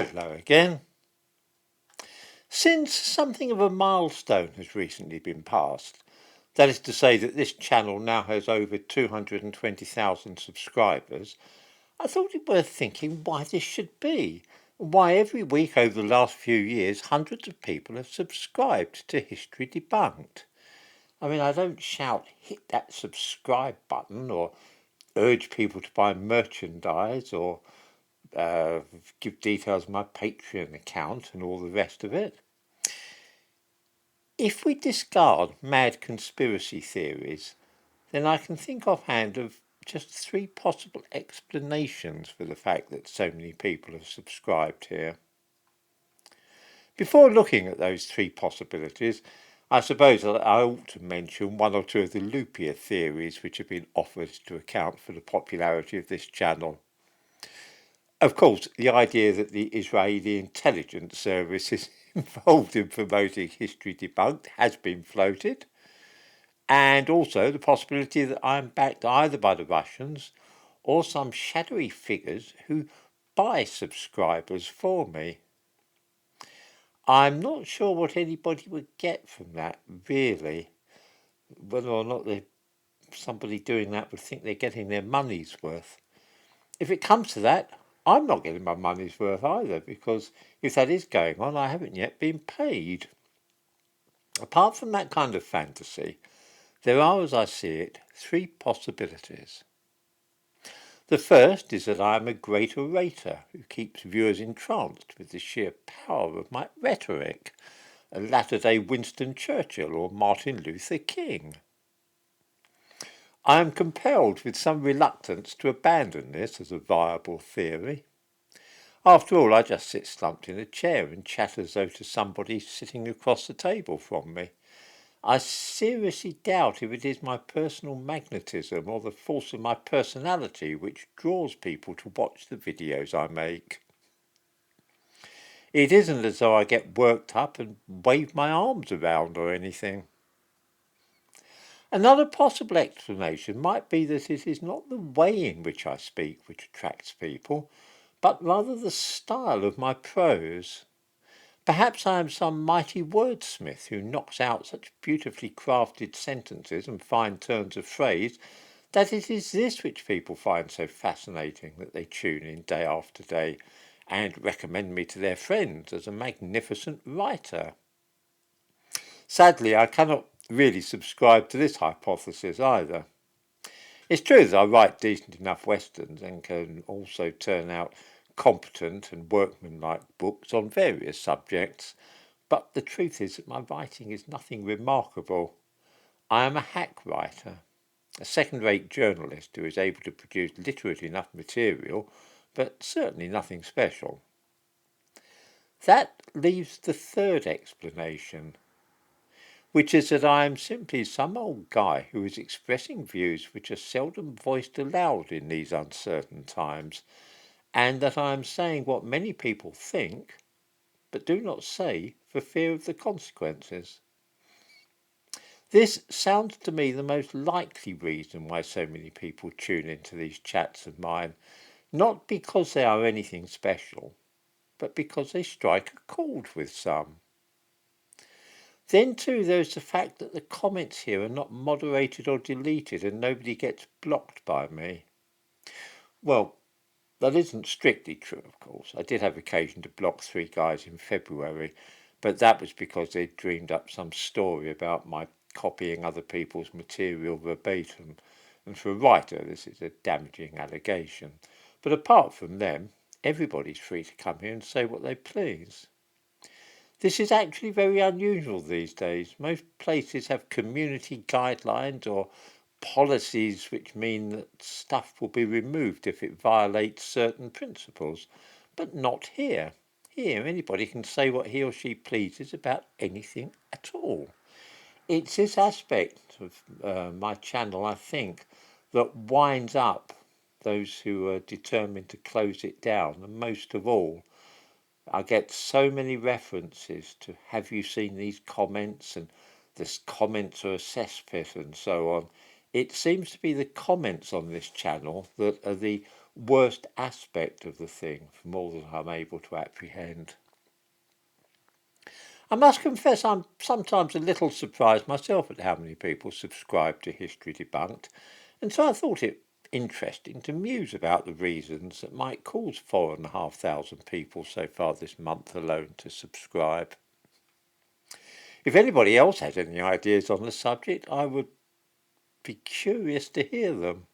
Hello again. Since something of a milestone has recently been passed, that is to say that this channel now has over 220,000 subscribers, I thought it worth thinking why this should be, and why every week over the last few years hundreds of people have subscribed to History Debunked. I mean, I don't shout, hit that subscribe button, or urge people to buy merchandise, or give details of my Patreon account and all the rest of it. If we discard mad conspiracy theories, then I can think offhand of just three possible explanations for the fact that so many people have subscribed here. Before looking at those three possibilities, I suppose that I ought to mention one or two of the loopier theories which have been offered to account for the popularity of this channel. Of course, the idea that the Israeli intelligence service is involved in promoting History Debunked has been floated, and also the possibility that I am backed either by the Russians or some shadowy figures who buy subscribers for me. I'm not sure what anybody would get from that, really. Whether or not somebody doing that would think they're getting their money's worth. If it comes to that, I'm not getting my money's worth either, because if that is going on, I haven't yet been paid. Apart from that kind of fantasy, there are, as I see it, three possibilities. The first is that I am a great orator who keeps viewers entranced with the sheer power of my rhetoric, a latter-day Winston Churchill or Martin Luther King. I am compelled with some reluctance to abandon this as a viable theory. After all, I just sit slumped in a chair and chat as though to somebody sitting across the table from me. I seriously doubt if it is my personal magnetism or the force of my personality which draws people to watch the videos I make. It isn't as though I get worked up and wave my arms around or anything. Another possible explanation might be that it is not the way in which I speak which attracts people, but rather the style of my prose. Perhaps I am some mighty wordsmith who knocks out such beautifully crafted sentences and fine turns of phrase that it is this which people find so fascinating that they tune in day after day and recommend me to their friends as a magnificent writer. Sadly, I cannot really subscribe to this hypothesis either. It's true that I write decent enough westerns and can also turn out competent and workmanlike books on various subjects, but the truth is that my writing is nothing remarkable. I am a hack writer, a second-rate journalist who is able to produce literate enough material, but certainly nothing special. That leaves the third explanation, which is that I am simply some old guy who is expressing views which are seldom voiced aloud in these uncertain times, and that I am saying what many people think, but do not say for fear of the consequences. This sounds to me the most likely reason why so many people tune into these chats of mine, not because they are anything special, but because they strike a chord with some. Then too there is the fact that the comments here are not moderated or deleted and nobody gets blocked by me. Well, that isn't strictly true, of course. I did have occasion to block 3 guys in February, but that was because they'd dreamed up some story about my copying other people's material verbatim, and for a writer this is a damaging allegation. But apart from them, everybody's free to come here and say what they please. This is actually very unusual these days. Most places have community guidelines or policies which mean that stuff will be removed if it violates certain principles, but not here. Here, anybody can say what he or she pleases about anything at all. It's this aspect of my channel, I think, that winds up those who are determined to close it down, and most of all, I get so many references to have you seen these comments and this comments are a cesspit and so on. It seems to be the comments on this channel that are the worst aspect of the thing from all that I'm able to apprehend. I must confess I'm sometimes a little surprised myself at how many people subscribe to History Debunked, and so I thought it interesting to muse about the reasons that might cause 4,500 people so far this month alone to subscribe. If anybody else has any ideas on the subject, I would be curious to hear them.